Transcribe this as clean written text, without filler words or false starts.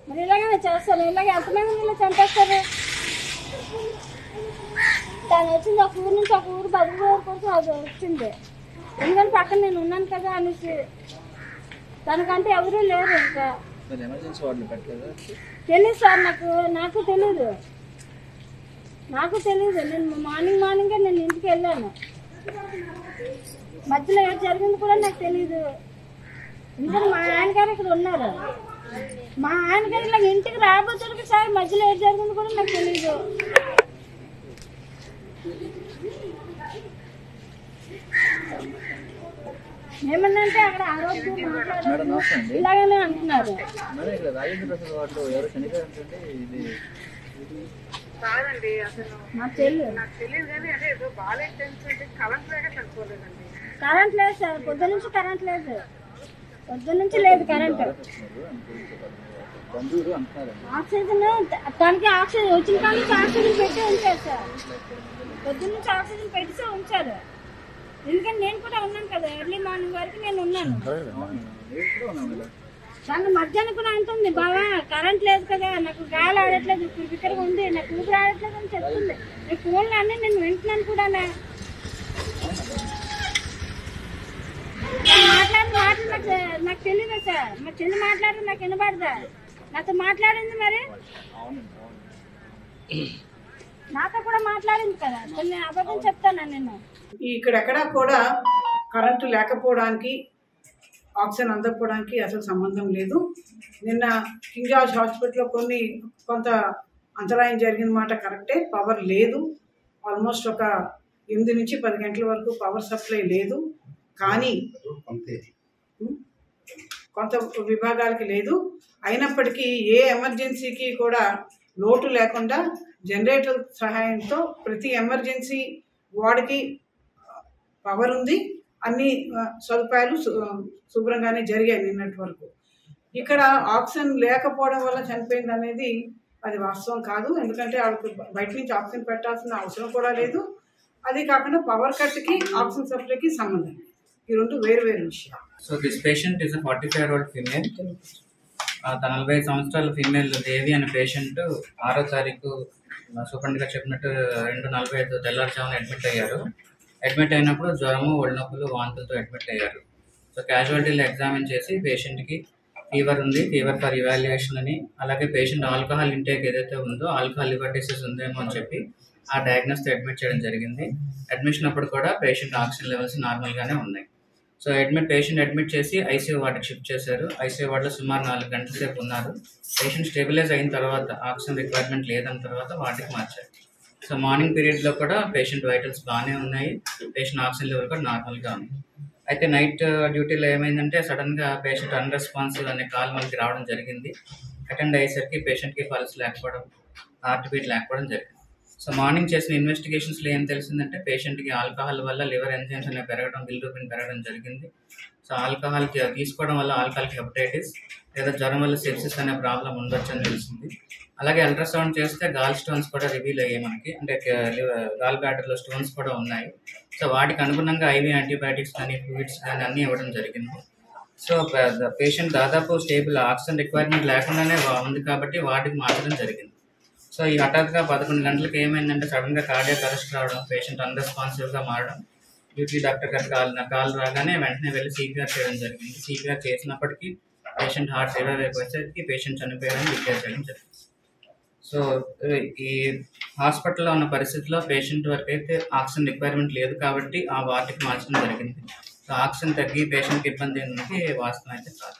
మరి ఇలాగే చేస్తాను. ఇలాగే ఎంతమంది వీళ్ళు చంపేస్తారు. తను వచ్చింది ఒక ఊరు నుంచి ఒక ఊరు బదులు ఊరు కోసం అది వచ్చింది. ఎందుకంటే పక్కన నేను ఉన్నాను కదా అనేసి. తనకంటే ఎవరూ లేరు. ఇంకా తెలియదు సార్, నాకు తెలీదు. నేను మార్నింగే నేను ఇంటికి వెళ్ళాను. మధ్యలో ఏం జరిగింది కూడా నాకు తెలీదు. ఎందుకంటే మా ఆయనగారు ఇక్కడ ఉన్నారు. మా ఆయనగారు ఇలా ఇంటికి రాబోతుడికి సార్ మధ్యలో ఏం జరిగింది కూడా నాకు తెలీదు. ఏమన్నంటే అక్కడ ఆరోగ్యం ఇలాగనే అంటున్నారు. కరెంట్ లేదు సార్, పొద్దున్న నుంచి కరెంట్ లేదు. కరెంట్. ఆక్సిజన్ తనకి ఆక్సిజన్ వచ్చిన కాడ నుంచి ఆక్సిజన్ పెట్టి ఉంచారు సార్. పొద్దున్న నుంచి ఆక్సిజన్ పెట్టి ఉంచారు. ఎందుకంటే నేను కూడా ఉన్నాను కదా, ఎర్లీ మార్నింగ్ వరకు నేను ఉన్నాను. తను మధ్యాహ్నం కూడా అంటుంది, బాబా కరెంట్ లేదు కదా, నాకు గాలి ఆడట్లేదు, ఇక్కడ ఉంది, నాకు ఊపిరి ఆడట్లేదు అని చెప్తుంది. నేను ఫోన్లో అన్నీ నేను వింటున్నాను కూడా. మాట్లాడిన మాటలు నాకు తెలియదా సార్? మా చెల్లి మాట్లాడి నాకు వినబడదా? నాతో మాట్లాడింది, మరి నాతో కూడా మాట్లాడింది కదా. కొన్ని అబద్ధం చెప్తాను నేను. ఇక్కడెక్కడా కూడా కరెంటు లేకపోవడానికి, ఆక్సిజన్ అందకపోవడానికి అసలు సంబంధం లేదు. నిన్న కింగ్ జార్జ్ హాస్పిటల్లో కొంత అంతరాయం జరిగిన మాట కరెక్టే. పవర్ లేదు. ఆల్మోస్ట్ ఒక 8 నుంచి 10 గంటల వరకు పవర్ సప్లై లేదు. కానీ కొంత విభాగాలకి లేదు. అయినప్పటికీ ఏ ఎమర్జెన్సీకి కూడా లోటు లేకుండా జనరేటర్ సహాయంతో ప్రతి ఎమర్జెన్సీ వార్డుకి పవర్ ఉంది. అన్ని సదుపాయాలు శుభ్రంగానే జరిగాయి నిన్నటి వరకు. ఇక్కడ ఆక్సిజన్ లేకపోవడం వల్ల చనిపోయింది అనేది అది వాస్తవం కాదు. ఎందుకంటే ఆవిడకి బయట నుంచి ఆక్సిజన్ పెట్టాల్సిన అవసరం కూడా లేదు. అది కాకుండా పవర్ కట్కి ఆక్సిజన్ సప్లైకి సంబంధం. ఈ రెండు వేరు విషయాలు. So this patient is 45-year-old female. 45 సంవత్సరాల ఫీమేల్ దేవి అనే పేషెంట్ 6వ తారీఖు సూపరింటెండెంట్ గారు చెప్పినట్టు 2:45 తెల్లారుజామున అడ్మిట్ అయినప్పుడు జ్వరము, ఒళ్ళు నొప్పులు, వాంతులతో అడ్మిట్ అయ్యారు. సో క్యాజువాలిటీలో ఎగ్జామిన్ చేసి పేషెంట్కి ఫీవర్ ఉంది, ఫీవర్ ఫర్ ఇవాల్యుయేషన్ అని, అలాగే పేషెంట్ ఆల్కహాల్ ఇంటేక్ ఏదైతే ఉందో ఆల్కహాల్ లివర్ డిసీజ్ ఉందేమో అని చెప్పి ఆ డయాగ్నోస్తో అడ్మిట్ చేయడం జరిగింది. అడ్మిషన్ అప్పుడు కూడా పేషెంట్ ఆక్సిజన్ లెవెల్స్ నార్మల్గానే ఉన్నాయి. సో పేషెంట్ అడ్మిట్ చేసి ఐసీయూ వార్డుకి షిఫ్ట్ చేశారు. ఐసీయూ వార్డులో సుమారు 4 గంటల సేపు ఉన్నారు. పేషెంట్ స్టెబిలైజ్ అయిన తర్వాత, ఆక్సిజన్ రిక్వైర్మెంట్ లేదన్న తర్వాత వార్డుకి మార్చారు. సో మార్నింగ్ పీరియడ్లో కూడా పేషెంట్ వైటల్స్ బాగానే ఉన్నాయి. పేషెంట్ ఆక్సిజన్ లెవెల్ కూడా నార్మల్గా ఉంది. అయితే నైట్ డ్యూటీలో ఏమైందంటే సడన్గా పేషెంట్ అన్రెస్పాన్సివ్ అనే కాల్ మనకి రావడం జరిగింది. అటెండ్ అయ్యేసరికి పేషెంట్కి పల్స్ లేకపోవడం, హార్ట్ బీట్ లేకపోవడం జరిగింది. సో మార్నింగ్ చేసిన ఇన్వెస్టిగేషన్స్లో ఏం తెలిసిందంటే పేషెంట్కి ఆల్కహాల్ వల్ల లివర్ ఎంజైమ్స్ అనేవి పెరగడం, బిలిరూబిన్ పెరగడం జరిగింది. సో ఆల్కహాల్ తీసుకోవడం వల్ల ఆల్కహాల్కి హెపటైటిస్ లేదా జ్వరం వల్ల సెప్సిస్ అనే ప్రాబ్లం ఉండొచ్చు అని తెలిసింది. అలాగే అల్ట్రాసౌండ్ చేస్తే గాల్ స్టోన్స్ కూడా రివీల్ అయ్యాయి మనకి, అంటే గాల్ బ్లాడర్లో స్టోన్స్ కూడా ఉన్నాయి. సో వాటికి అనుగుణంగా ఐవీ యాంటీబయాటిక్స్ కానీ ఫ్లూయిడ్స్ కానీ అన్నీ ఇవ్వడం జరిగింది. సో పేషెంట్ దాదాపు స్టేబుల్, ఆక్సిజన్ రిక్వైర్మెంట్ లేకుండానే ఉంది కాబట్టి వాటికి మార్చడం జరిగింది. సో ఈ హఠాత్తుగా 11 గంటలకు ఏమైందంటే సడన్గా కార్డియాక్ అరెస్ట్ రావడం, పేషెంట్ అన్రెస్పాన్సివ్గా మారడం. డ్యూటీ డాక్టర్ గారికి కాల్ రాగానే వెంటనే వెళ్ళి సిపిఆర్ చేయడం జరిగింది. సిపిఆర్ చేసినప్పటికీ పేషెంట్ హార్ట్ రివైవ్ అయిపోయేసరికి పేషెంట్ చనిపోయారని డిక్లేర్ చేయడం జరిగింది. సో ఈ హాస్పిటల్లో ఉన్న పరిస్థితిలో పేషెంట్ వరకు అయితే ఆక్సిజన్ రిక్వైర్మెంట్ లేదు కాబట్టి ఆ వార్డుకి మార్చడం జరిగింది. సో ఆక్సిజన్ తగ్గి పేషెంట్కి ఇబ్బంది అనేది వాస్తవం అయితే కాదు.